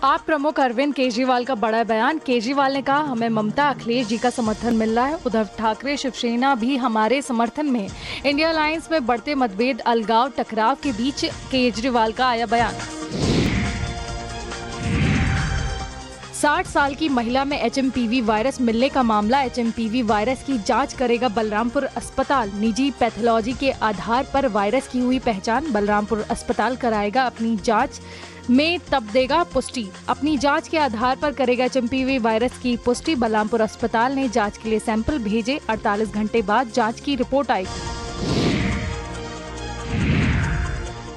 आप प्रमुख अरविंद केजरीवाल का बड़ा बयान। केजरीवाल ने कहा, हमें ममता अखिलेश जी का समर्थन मिल रहा है। उद्धव ठाकरे शिवसेना भी हमारे समर्थन में है। इंडिया अलायंस में बढ़ते मतभेद, अलगाव, टकराव के बीच केजरीवाल का आया बयान। 60 साल की महिला में HMPV वायरस मिलने का मामला। HMPV वायरस की जांच करेगा बलरामपुर अस्पताल। निजी पैथोलॉजी के आधार पर वायरस की हुई पहचान। बलरामपुर अस्पताल कराएगा अपनी जांच में तब देगा पुष्टि। अपनी जांच के आधार पर करेगा HMPV वायरस की पुष्टि। बलरामपुर अस्पताल ने जांच के लिए सैंपल भेजे। 48 घंटे बाद जांच की रिपोर्ट आई।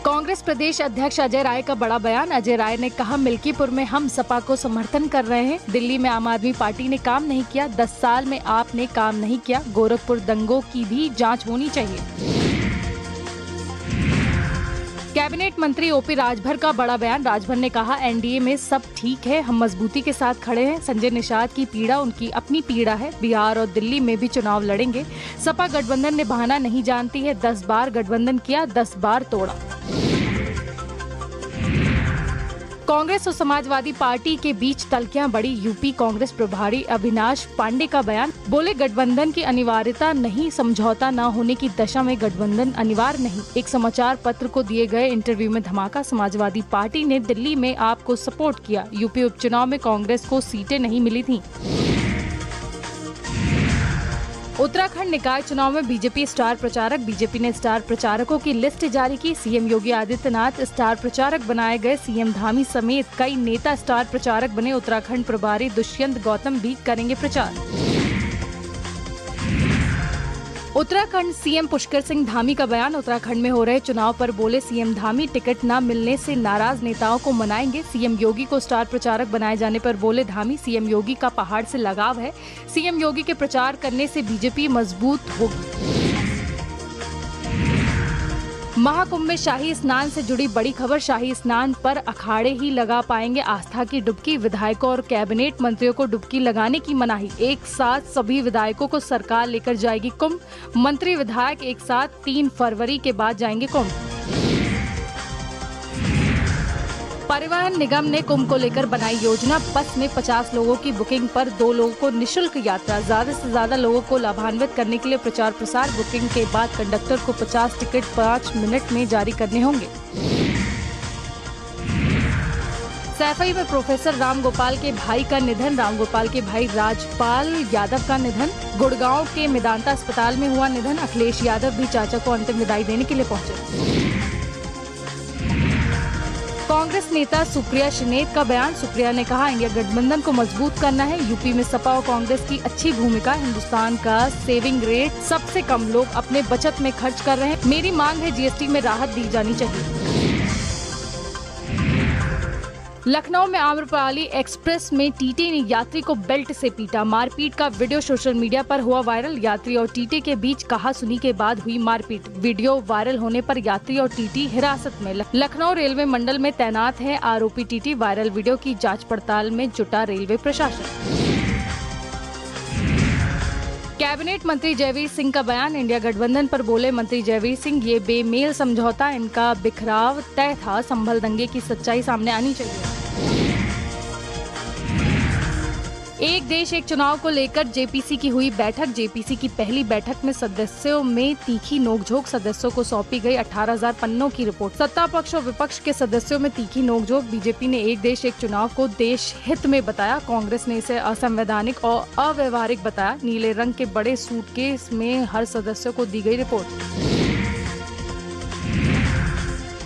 कांग्रेस प्रदेश अध्यक्ष अजय राय का बड़ा बयान। अजय राय ने कहा, मिल्कीपुर में हम सपा को समर्थन कर रहे हैं। दिल्ली में आम आदमी पार्टी ने काम नहीं किया। 10 साल में आपने काम नहीं किया। गोरखपुर दंगों की भी जांच होनी चाहिए। कैबिनेट मंत्री OP राजभर का बड़ा बयान। राजभर ने कहा, NDA में सब ठीक है, हम मजबूती के साथ खड़े हैं। संजय निषाद की पीड़ा उनकी अपनी पीड़ा है। बिहार और दिल्ली में भी चुनाव लड़ेंगे। सपा गठबंधन ने बहाना नहीं जानती है। 10 बार गठबंधन किया, 10 बार तोड़ा। कांग्रेस और समाजवादी पार्टी के बीच तल्खियां बढ़ी। यूपी कांग्रेस प्रभारी अविनाश पांडे का बयान। बोले, गठबंधन की अनिवार्यता नहीं, समझौता न होने की दशा में गठबंधन अनिवार्य नहीं। एक समाचार पत्र को दिए गए इंटरव्यू में धमाका। समाजवादी पार्टी ने दिल्ली में आपको सपोर्ट किया। यूपी उपचुनाव में कांग्रेस को सीटें नहीं मिली थी। उत्तराखंड निकाय चुनाव में बीजेपी स्टार प्रचारक। बीजेपी ने स्टार प्रचारकों की लिस्ट जारी की। सीएम योगी आदित्यनाथ स्टार प्रचारक बनाए गए। सीएम धामी समेत कई नेता स्टार प्रचारक बने। उत्तराखंड प्रभारी दुष्यंत गौतम भी करेंगे प्रचार। उत्तराखंड सीएम पुष्कर सिंह धामी का बयान। उत्तराखंड में हो रहे चुनाव पर बोले सीएम धामी, टिकट न मिलने से नाराज नेताओं को मनाएंगे। सीएम योगी को स्टार प्रचारक बनाए जाने पर बोले धामी, सीएम योगी का पहाड़ से लगाव है। सीएम योगी के प्रचार करने से बीजेपी मजबूत होगी। महाकुंभ में शाही स्नान से जुड़ी बड़ी खबर। शाही स्नान पर अखाड़े ही लगा पाएंगे आस्था की डुबकी। विधायकों और कैबिनेट मंत्रियों को डुबकी लगाने की मनाही। एक साथ सभी विधायकों को सरकार लेकर जाएगी कुंभ। मंत्री विधायक एक साथ 3 फरवरी के बाद जाएंगे कुंभ। परिवहन निगम ने कुंभ को लेकर बनाई योजना। बस में 50 लोगों की बुकिंग पर 2 लोगों को निशुल्क यात्रा। ज्यादा से ज्यादा लोगों को लाभान्वित करने के लिए प्रचार प्रसार। बुकिंग के बाद कंडक्टर को 50 टिकट 5 मिनट में जारी करने होंगे। सैफई में प्रोफेसर रामगोपाल के भाई का निधन। रामगोपाल के भाई राजपाल यादव का निधन। गुड़गांव के मेदांता अस्पताल में हुआ निधन। अखिलेश यादव भी चाचा को अंतिम विदाई देने के लिए पहुंचे। कांग्रेस नेता सुप्रिया श्रीनेत का बयान। सुप्रिया ने कहा, इंडिया गठबंधन को मजबूत करना है। यूपी में सपा और कांग्रेस की अच्छी भूमिका। हिंदुस्तान का सेविंग रेट सबसे कम, लोग अपने बचत में खर्च कर रहे हैं। मेरी मांग है GST में राहत दी जानी चाहिए। लखनऊ में आम्रपाली एक्सप्रेस में टीटी ने यात्री को बेल्ट से पीटा। मारपीट का वीडियो सोशल मीडिया पर हुआ वायरल। यात्री और टीटी के बीच कहासुनी के बाद हुई मारपीट। वीडियो वायरल होने पर यात्री और टीटी हिरासत में। लखनऊ रेलवे मंडल में तैनात है आरोपी टीटी। वायरल वीडियो की जांच पड़ताल में जुटा रेलवे प्रशासन। कैबिनेट मंत्री जयवीर सिंह का बयान। इंडिया गठबंधन पर बोले मंत्री जयवीर सिंह, ये बेमेल समझौता, इनका बिखराव तय था। संभल दंगे की सच्चाई सामने आनी चाहिए। एक देश एक चुनाव को लेकर जेपीसी की हुई बैठक। जेपीसी की पहली बैठक में सदस्यों में तीखी नोकझोंक। सदस्यों को सौंपी गई 18,000 पन्नों की रिपोर्ट। सत्ता पक्ष और विपक्ष के सदस्यों में तीखी नोकझोंक। बीजेपी ने एक देश एक चुनाव को देश हित में बताया। कांग्रेस ने इसे असंवैधानिक और अव्यवहारिक बताया। नीले रंग के बड़े सूटकेस में हर सदस्य को दी गई रिपोर्ट।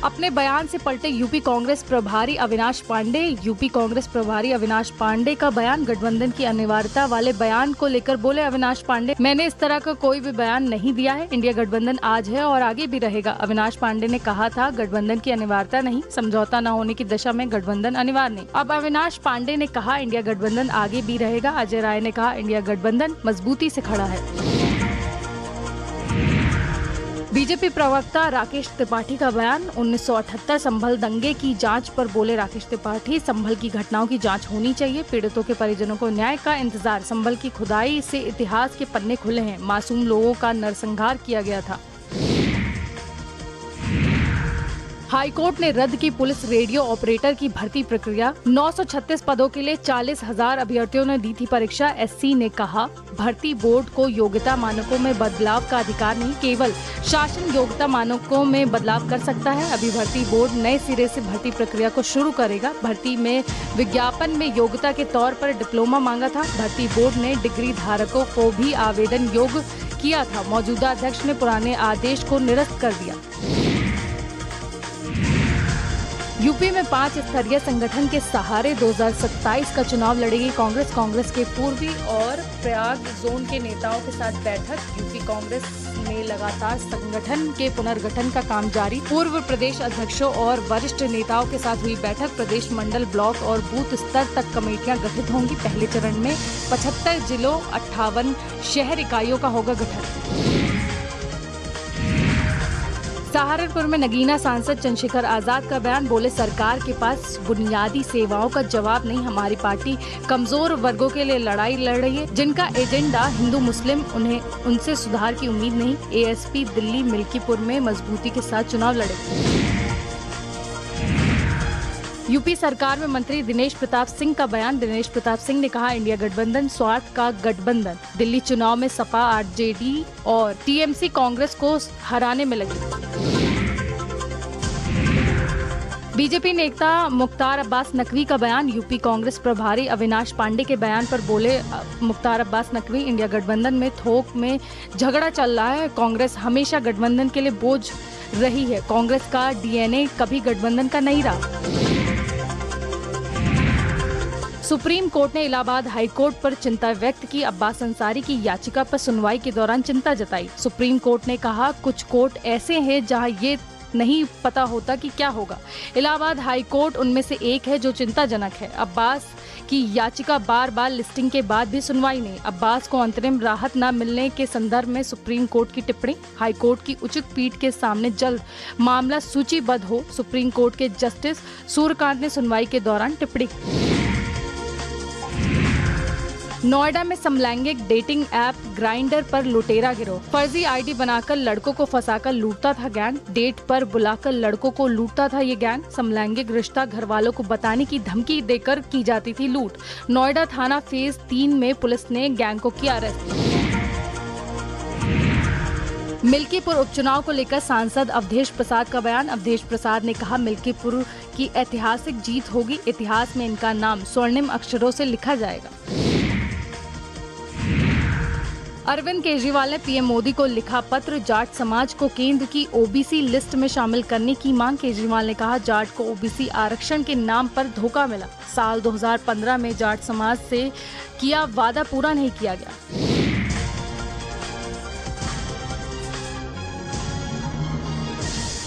अपने बयान से पलटे यूपी कांग्रेस प्रभारी अविनाश पांडे। यूपी कांग्रेस प्रभारी अविनाश पांडे का बयान। गठबंधन की अनिवार्यता वाले बयान को लेकर बोले अविनाश पांडे, मैंने इस तरह का कोई भी बयान नहीं दिया है। इंडिया गठबंधन आज है और आगे भी रहेगा। अविनाश पांडे ने कहा था, गठबंधन की अनिवार्यता नहीं, समझौता न होने की दशा में गठबंधन अनिवार्य नहीं। अब अविनाश पांडे ने कहा, इंडिया गठबंधन आगे भी रहेगा। अजय राय ने कहा, इंडिया गठबंधन मजबूती से खड़ा है। बीजेपी प्रवक्ता राकेश त्रिपाठी का बयान। 1978 संभल दंगे की जांच पर बोले राकेश त्रिपाठी, संभल की घटनाओं की जांच होनी चाहिए। पीड़ितों के परिजनों को न्याय का इंतजार। संभल की खुदाई से इतिहास के पन्ने खुले हैं। मासूम लोगों का नरसंहार किया गया था। हाईकोर्ट ने रद्द की पुलिस रेडियो ऑपरेटर की भर्ती प्रक्रिया। 936 पदों के लिए 40,000 अभ्यर्थियों ने दी थी परीक्षा। एससी ने कहा, भर्ती बोर्ड को योग्यता मानकों में बदलाव का अधिकार नहीं, केवल शासन योग्यता मानकों में बदलाव कर सकता है। अभी भर्ती बोर्ड नए सिरे से भर्ती प्रक्रिया को शुरू करेगा। भर्ती में विज्ञापन में योग्यता के तौर पर डिप्लोमा मांगा था। भर्ती बोर्ड ने डिग्री धारकों को भी आवेदन योग्य किया था। मौजूदा अध्यक्ष ने पुराने आदेश को निरस्त कर दिया। यूपी में 5 स्तरीय संगठन के सहारे 2027 का चुनाव लड़ेगी कांग्रेस। कांग्रेस के पूर्वी और प्रयाग जोन के नेताओं के साथ बैठक। यूपी कांग्रेस में लगातार संगठन के पुनर्गठन का काम जारी। पूर्व प्रदेश अध्यक्षों और वरिष्ठ नेताओं के साथ हुई बैठक। प्रदेश मंडल, ब्लॉक और बूथ स्तर तक कमेटियां गठित होंगी। पहले चरण में 75 जिलों 58 शहर इकाइयों का होगा गठन। सहारनपुर में नगीना सांसद चंद्रशेखर आजाद का बयान। बोले, सरकार के पास बुनियादी सेवाओं का जवाब नहीं। हमारी पार्टी कमजोर वर्गों के लिए लड़ाई लड़ रही है, जिनका एजेंडा हिंदू मुस्लिम, उन्हें उनसे सुधार की उम्मीद नहीं। एएसपी दिल्ली मिल्कीपुर में मजबूती के साथ चुनाव लड़े। यूपी सरकार में मंत्री दिनेश प्रताप सिंह का बयान। दिनेश प्रताप सिंह ने कहा, इंडिया गठबंधन स्वार्थ का गठबंधन। दिल्ली चुनाव में सपा, आरजेडी और टीएमसी कांग्रेस को हराने में लगी। बीजेपी नेता मुख्तार अब्बास नकवी का बयान। यूपी कांग्रेस प्रभारी अविनाश पांडे के बयान पर बोले मुख्तार अब्बास नकवी, इंडिया गठबंधन में थोक में झगड़ा चल रहा है। कांग्रेस हमेशा गठबंधन के लिए बोझ रही है। कांग्रेस का डीएनए कभी गठबंधन का नहीं रहा। सुप्रीम कोर्ट ने इलाहाबाद हाई कोर्ट पर चिंता व्यक्त की। अब्बास अंसारी की याचिका पर सुनवाई के दौरान चिंता जताई। सुप्रीम कोर्ट ने कहा, कुछ कोर्ट ऐसे हैं जहां ये नहीं पता होता कि क्या होगा। इलाहाबाद हाई कोर्ट उनमें से एक है जो चिंताजनक है। अब्बास की याचिका बार बार लिस्टिंग के बाद भी सुनवाई नहीं। अब्बास को अंतरिम राहत न मिलने के संदर्भ में सुप्रीम कोर्ट की टिप्पणी। हाई कोर्ट की उचित पीठ के सामने जल्द मामला सूचीबद्ध हो। सुप्रीम कोर्ट के जस्टिस सूर्यकांत ने सुनवाई के दौरान टिप्पणी। नोएडा में समलैंगिक डेटिंग ऐप ग्राइंडर पर लुटेरा गिरोह। फर्जी आईडी बनाकर लड़कों को फंसाकर लूटता था गैंग। डेट पर बुलाकर लड़कों को लूटता था ये गैंग। समलैंगिक रिश्ता घर वालों को बताने की धमकी देकर की जाती थी लूट। नोएडा थाना फेज 3 में पुलिस ने गैंग को किया अरेस्ट। मिल्कीपुर उपचुनाव को लेकर सांसद अवधेश प्रसाद का बयान। अवधेश प्रसाद ने कहा, मिल्कीपुर की ऐतिहासिक जीत होगी। इतिहास में इनका नाम स्वर्णिम अक्षरों से लिखा जाएगा। अरविंद केजरीवाल ने पीएम मोदी को लिखा पत्र। जाट समाज को केंद्र की ओबीसी लिस्ट में शामिल करने की मांग। केजरीवाल ने कहा, जाट को ओबीसी आरक्षण के नाम पर धोखा मिला। साल 2015 में जाट समाज से किया वादा पूरा नहीं किया गया।